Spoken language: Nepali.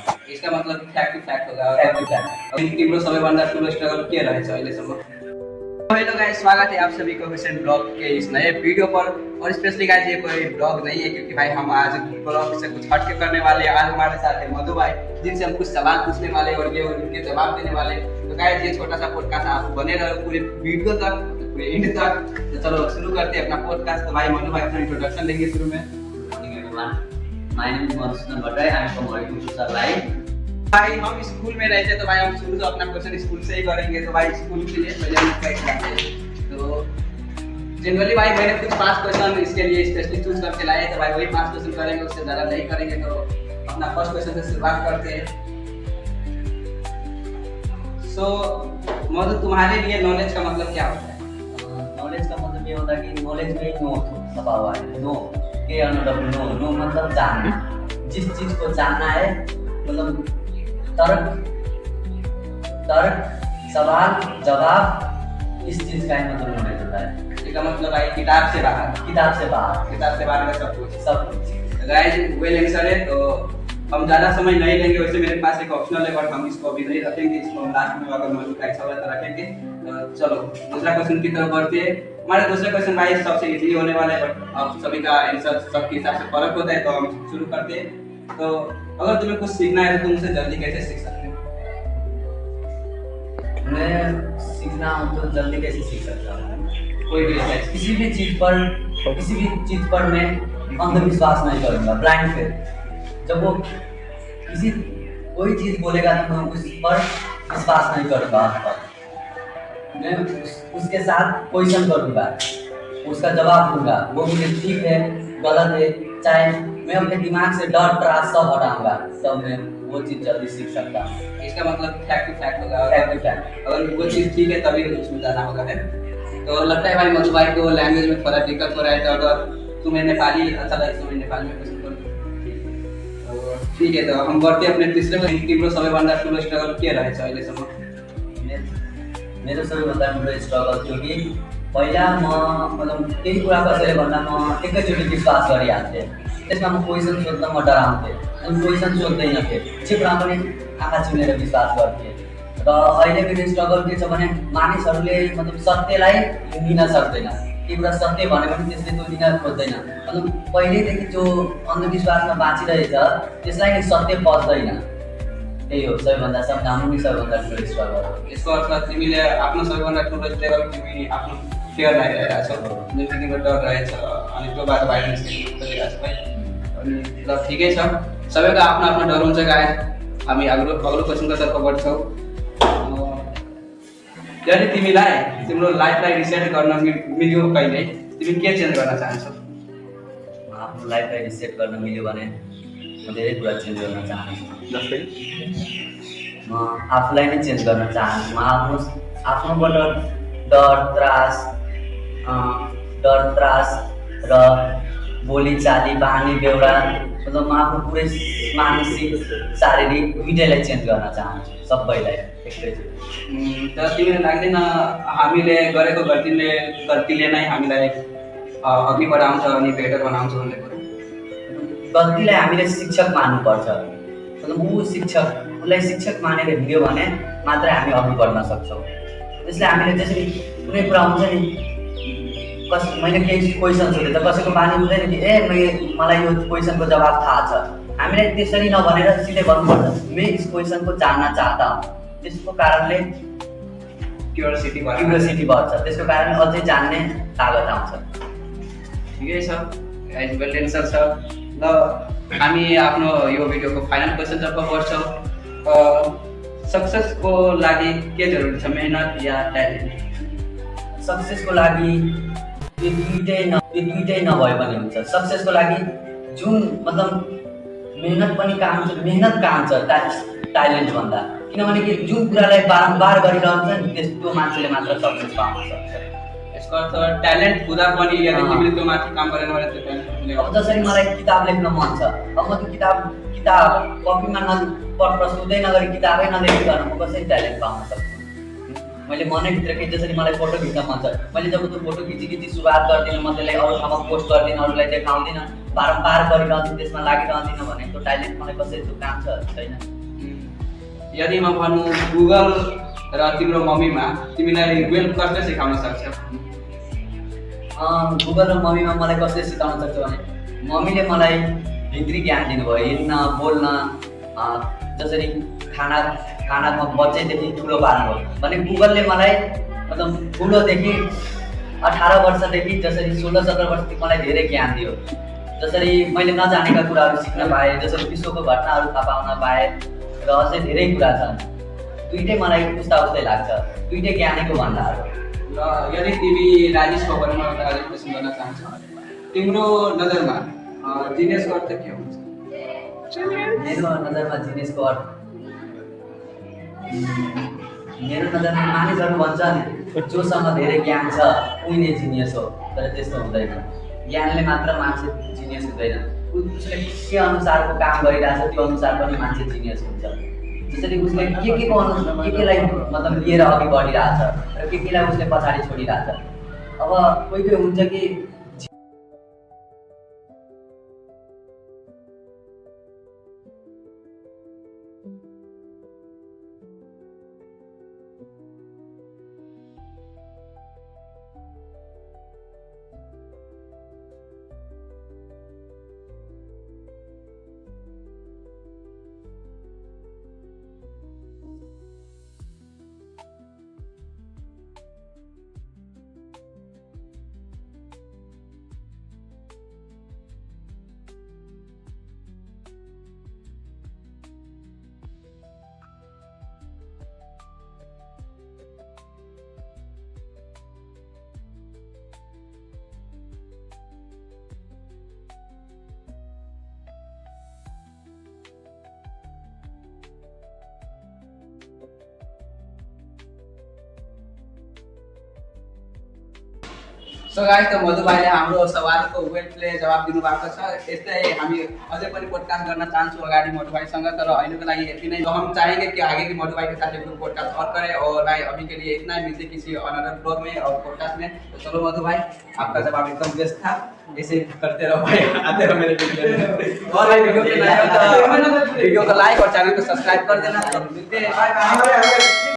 इसका मतलब फ्याक्ट होगा फ्याक्ट फ्याक्ट तिम्रो सबैभन्दा ठुलो स्ट्रगल के रहेछ अहिलेसम्म? हेलो गाइस, स्वागत है आप सभी को हुसैन ब्लॉग के इस नए वीडियो पर। और स्पेशली गाइस ये कोई ब्लॉग नहीं है क्योंकि भाई हम आज ब्लॉग से कुछ हटके करने वाले हैं। आज हमारे साथ है मधु भाई जिनसे हम कुछ सवाल पूछने वाले और ये उनके जवाब देने वाले। तो गाइस ये छोटा सा पॉडकास्ट आप बने रहो पूरे वीडियो तक, पूरे एंड तक। तो चलो शुरू करते हैं अपना पॉडकास्ट। तो भाई मधु भाई अपना इंट्रोडक्शन देंगे शुरू में। My name is Madhusudan Bhattai. I am from Origin Social Life. भाई हम स्कूल में रहते तो भाई हम शुरू से अपना क्वेश्चन स्कूल से ही करेंगे। तो भाई स्कूल के लिए पहले हम क्या करते हैं तो जनरली भाई मैंने कुछ 5 क्वेश्चन इसके लिए स्पेशली चूज करके लाए। तो भाई वही 5 क्वेश्चन करेंगे, उससे ज़्यादा नहीं करेंगे। तो अपना फर्स्ट क्वेश्चन से शुरुआत करते हैं। सो मधु, तुम्हारे लिए नॉलेज का मतलब क्या होता है? नॉलेज का मतलब ये होता है कि नॉलेज में नो छपा हुआ है। नो के नो मतलब जानना। जिस चीज को जानना है मतलब तर्क सवाल जवाब, इस चीज का ही मतलब नॉलेज होता है। इसका मतलब भाई किताब से बाहर का सब कुछ। गाइस वेल आंसर है। तो हम ज़्यादा समय नहीं लेंगे। वैसे मेरे पास एक ऑप्शनल है बट हम इसको अभी नहीं रखेंगे, इसको हम लास्ट में अगर मधु का सवाल तो रखेंगे। तो चलो दूसरा क्वेश्चन की तरफ बढ़ते हैं। हमारा दूसरा क्वेश्चन भाई सबसे इजीली होने वाला है बट अब सभी का आंसर सबके हिसाब से फर्क होता है। तो हम शुरू करते हैं। तो अगर तुम्हें कुछ सीखना है तो तुम उसे जल्दी कैसे सीख सकते हो? मैं सीखना हो तो जल्दी कैसे सीख सकता हूँ? कोई भी ऐसा किसी भी चीज पर मैं अंधविश्वास नहीं करूंगा, ब्लाइंड फेथ। जब वो कोई चीज बोलेगा तो मैं उस पर विश्वास नहीं करूंगा। मैं उसके साथ क्वेश्चन करूंगा, उसका जवाब दूंगा। वो मुझे ठीक है गलत है, चाहे मैं अपने दिमाग से डर त्रास सब हटाऊंगा, तब मैं वो चीज जल्दी सीख सकता हूँ। इसका मतलब फैक्ट होगा। फैक्ट। अगर वो चीज ठीक है तभी उसमें जाना होगा है। तो लगता है भाई मधु भाई को लैंग्वेज में थोड़ा दिक्कत हो रहा है। तो अगर तुम्हें नेपाली अच्छा लगे तो मैं नेपाली में क्वेश्चन करूँ। तो ठीक है, तो हम बढ़ते अपने तीसरे में। तिम्रो सबैभन्दा ठुलो स्ट्रगल के रहेछ अहिलेसम्म? मेरो सबैभन्दा ठुलो स्ट्रगल थियो कि पहिला म मतलब केही कुरा कसैले भन्दा म एकैचोटि विश्वास गरिहाल्थेँ। त्यसमा म क्वेसन सोध्दा म डराउँथेँ अनि क्वेसन सोध्दैनथेँ, जे कुरा पनि आँखा चिमेर विश्वास गर्थेँ। र अहिले मेरो स्ट्रगल के छ भने मानिसहरूले मतलब सत्यलाई लिन सक्दैन। केही कुरा सत्य भने पनि त्यसले त्यो लिन खोज्दैन। मतलब पहिल्यैदेखि जो अन्धविश्वासमा बाँचिरहेछ त्यसलाई नि सत्य पच्दैन। त्यही हो सबैभन्दा सामूहिक सबैभन्दा ठुलो स्ट्रगल हो। यसको अर्थ तिमीले आफ्नो सबैभन्दा ठुलो स्ट्रगल तिमी आफ्नो फेयर लागिरहेको छौ, जिन्दगीमा डर रहेछ अनि त्यो बाटो बाहिर निस्किरहेको छ भाइ। अनि ल ठिकै छ, सबैको आफ्नो आफ्नो डर हुन्छ। गाइस हामी अग्लो क्वेसनको तर्फ बढ्छौँ। यदि तिमीलाई तिम्रो लाइफलाई रिसेट गर्न मिल्यो कहिले, तिमी के चेन्ज गर्न चाहन्छौ? आफ्नो लाइफलाई रिसेट गर्न मिल्यो भने म धेरै कुरा चेन्ज गर्न चाहन्छु। जस्तै म आफूलाई नै चेन्ज गर्न चाहन्छु। म आफ्नोबाट डर त्रास र बोलीचाली बानी बेहोरा मतलब म आफ्नो पुरै मानसिक शारीरिक दुइटैलाई चेन्ज गर्न चाहन्छु, सबैलाई एकैचोटि। तर तिमीलाई लाग्दैन हामीले गरेको गल्तीले नै हामीलाई अघि बढाउँछ अनि बेटर बनाउँछ भन्ने कुरो? गल्तीलाई हामीले शिक्षक मान्नुपर्छ। मतलब उसलाई शिक्षक मानेर हिँड्यो भने मात्रै हामी अघि बढ्न सक्छौँ। त्यसले हामीले जसरी कुनै कुरा हुन्छ नि, मैले केही क्वेसन सोधेँ त कसैको बानी हुँदैन कि मलाई यो क्वेसनको जवाब थाहा छ। हामीलाई त्यसरी नभनेर सिधै भन्नुपर्छ मैं इस क्वेसन को जानना चाहता हूँ। त्यसको कारणले क्युरियोसिटी बढ्छ। त्यसको कारण अझै जान्ने तागत आउँछ। ठिकै छ, गाइस वेल आन्सर छ। ल हामी आफ्नो यो भिडियोको फाइनल क्वेसनतर्फ बढ्छौँ। सक्सेसको लागि के जरुरी छ, मेहनत या ट्यालेन्ट? सक्सेसको लागि यो दुइटै नभए पनि हुन्छ। सक्सेसको लागि जुन मतलब मेहनत पनि काम छ ट्यालेन्ट भन्दा। किनभने कि जुन कुरालाई बारम्बार गरिरहन्छ नि त्यो मान्छेले मात्र सक्सेस पाउन सक्छ। यसको अर्थ ट्यालेन्ट हुँदा पनि यदि तिमीले त्यो माथि काम गरेन भने त्यो ट्यालेन्ट। अब जसरी मलाई किताब लेख्न मन छ, अब म त्यो किताब कपीमा प्रस्तुतै नगरी किताबै नलेखिकन म कसरी ट्यालेन्ट पाउन सक्छु? मैले मनैभित्रकै जसरी मलाई फोटो खिच्न मन छ, मैले जब त्यो फोटो खिची सुरुवात गर्दिनँ, म त्यसलाई अरू ठाउँमा पोस्ट गर्दिनँ, अरूलाई देखाउँदिनँ, बारम्बार गरिरहन्छु त्यसमा लागिरहँदिनँ भने त्यो ट्यालेन्ट मलाई कसरी त्यो काम छ छैन। यदि म भनौँ गुगल र तिम्रो मम्मीमा तिमीलाई वेल कसले सिकाउन सक्छ? गुगल र मम्मीमा मलाई कसले सिकाउन सक्छ भने मम्मीले मलाई भित्री ज्ञान दिनुभयो, हिँड्न बोल्न, जसरी खानामा बच्चैदेखि ठुलो पार्नुभयो भने गुगलले मलाई मतलब ठुलोदेखि 18 वर्षदेखि जसरी 16-17 वर्षदेखि मलाई धेरै ज्ञान दियो। जसरी मैले नजानेका कुराहरू सिक्न पाएँ, जसरी विश्वको घटनाहरू थाहा पाउन पाएँ र अझै धेरै कुरा छन्। दुइटै मलाई उस्तै लाग्छ, दुइटै ज्ञानीको भण्डार हो। र यदि तिमी राजेश खबरमा एउटा अझै प्रश्न गर्न चाहन्छौ, तिम्रो नजरमा जिनियसको अर्थ के हुन्छ? मेरो नजरमा जिनियसको अर्थ मेरो नजरमा मानिसहरू भन्छन् जोसँग धेरै ज्ञान छ उही नै जिनियस हो, तर त्यस्तो हुँदैन। ज्ञानले मात्र मान्छे जिनियस हुँदैन, उसले के अनुसारको काम गरिरहेछ त्यो अनुसार पनि मान्छे जिनियस हुन्छ। जसरी उसले केलाई मतलब लिएर अघि बढिरहेछ र केलाई उसले पछाडि छोडिरहेछ। अब कोही हुन्छ कि सो गाइस, त मधु भाइले हाम्रो सवालको वेलले जवाब दिनुभएको छ। यस्तै हामी अझै पनि पोडकास्ट गर्न चाहन्छौँ अगाडि मधु भाइसँग, तर अहिलेको लागि यति नै। तो हम चाहेंगे कि आगे भी मधु भाई के साथ एक पॉडकास्ट और करें, और भाई अभी के लिए इतना ही। मिलते किसी अनदर ब्लॉग में और पॉडकास्ट में। तो चलो मधु भाई, आपका जवाब एकदम बेस्ट था, ऐसे करते रहो भाई, आते रहो मेरे वीडियो में। और भाई वीडियो को लाइक और चैनल को सब्सक्राइब कर देना। मिलते हैं, बाय बाय।